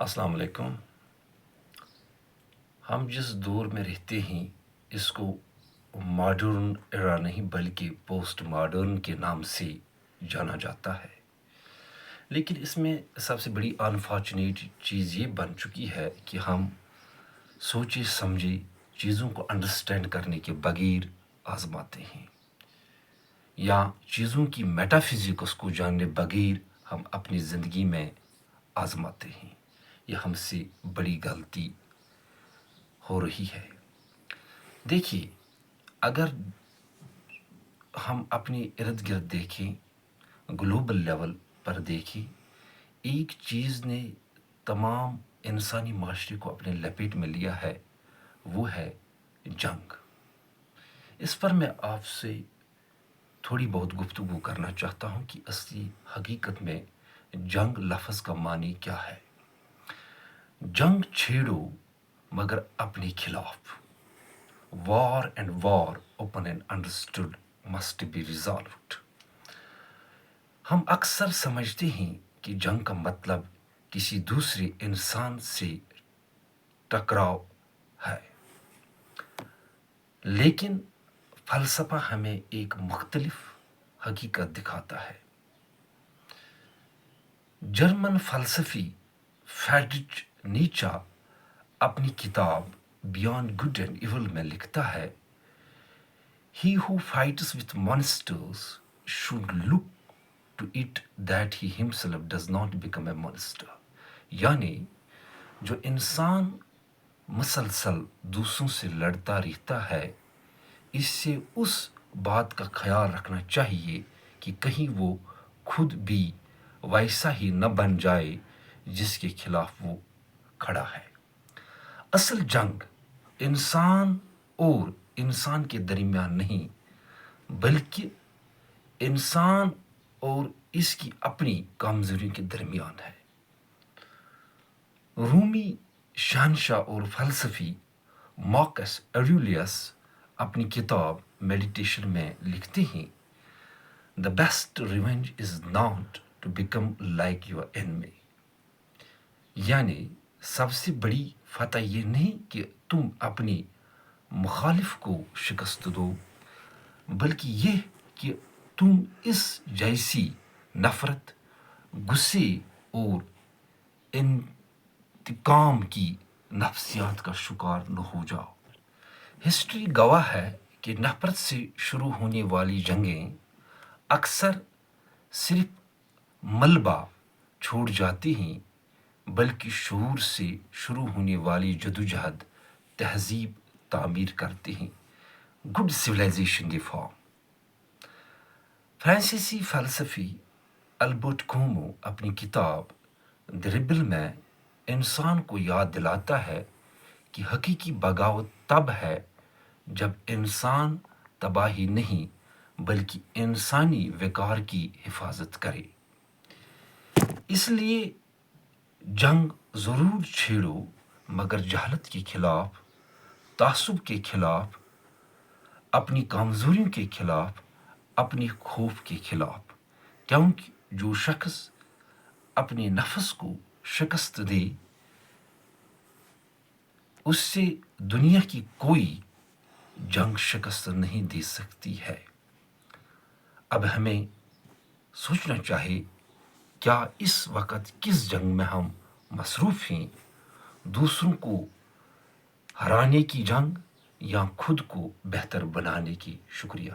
السلام علیکم. ہم جس دور میں رہتے ہیں اس کو ماڈرن ایرا نہیں بلکہ پوسٹ ماڈرن کے نام سے جانا جاتا ہے. لیکن اس میں سب سے بڑی انفارچونیٹ چیز یہ بن چکی ہے کہ ہم سوچے سمجھے چیزوں کو انڈرسٹینڈ کرنے کے بغیر آزماتے ہیں، یا چیزوں کی میٹا فزکس کو جاننے بغیر ہم اپنی زندگی میں آزماتے ہیں. یہ ہم سے بڑی غلطی ہو رہی ہے. دیکھیے، اگر ہم اپنے ارد گرد دیکھیں، گلوبل لیول پر دیکھیں، ایک چیز نے تمام انسانی معاشرے کو اپنے لپیٹ میں لیا ہے، وہ ہے جنگ. اس پر میں آپ سے تھوڑی بہت گفتگو کرنا چاہتا ہوں کہ اصلی حقیقت میں جنگ لفظ کا معنی کیا ہے. جنگ چھیڑو مگر اپنے خلاف. War and war open and understood must be resolved. ہم اکثر سمجھتے ہیں کہ جنگ کا مطلب کسی دوسرے انسان سے ٹکراؤ ہے، لیکن فلسفہ ہمیں ایک مختلف حقیقت دکھاتا ہے. جرمن فلسفی فریڈرچ نیچا اپنی کتاب بیانڈ گڈ اینڈ ایول میں لکھتا ہے، He who fights with monsters should look to it that he himself does not become a monster. یعنی جو انسان مسلسل دوسروں سے لڑتا رہتا ہے، اس سے اس بات کا خیال رکھنا چاہیے کہ کہیں وہ خود بھی ویسا ہی نہ بن جائے جس کے خلاف وہ کھڑا ہے. اصل جنگ انسان اور انسان کے درمیان نہیں بلکہ انسان اور اس کی اپنی کمزوریوں کے درمیان ہے. رومی شہنشاہ اور فلسفی مارکس ایریلیس اپنی کتاب میڈیٹیشن میں لکھتے ہیں، The best revenge is not to become like your enemy. یعنی سب سے بڑی فتح یہ نہیں کہ تم اپنی مخالف کو شکست دو، بلکہ یہ کہ تم اس جیسی نفرت، غصے اور انتقام کی نفسیات کا شکار نہ ہو جاؤ. ہسٹری گواہ ہے کہ نفرت سے شروع ہونے والی جنگیں اکثر صرف ملبہ چھوڑ جاتی ہیں، بلکہ شعور سے شروع ہونے والی جدوجہد تہذیب تعمیر کرتے ہیں. گڈ سویلائزیشن دی فارم. فرانسیسی فلسفی البرٹ کومو اپنی کتاب دی ریبل میں انسان کو یاد دلاتا ہے کہ حقیقی بغاوت تب ہے جب انسان تباہی نہیں بلکہ انسانی وقار کی حفاظت کرے. اس لیے جنگ ضرور چھیڑو مگر جہالت کے خلاف، تعصب کے خلاف، اپنی کمزوریوں کے خلاف، اپنی خوف کے خلاف. کیونکہ جو شخص اپنے نفس کو شکست دے اس سے دنیا کی کوئی جنگ شکست نہیں دے سکتی ہے. اب ہمیں سوچنا چاہیے، کیا اس وقت کس جنگ میں ہم مصروف ہیں؟ دوسروں کو ہرانے کی جنگ یا خود کو بہتر بنانے کی؟ شکریہ.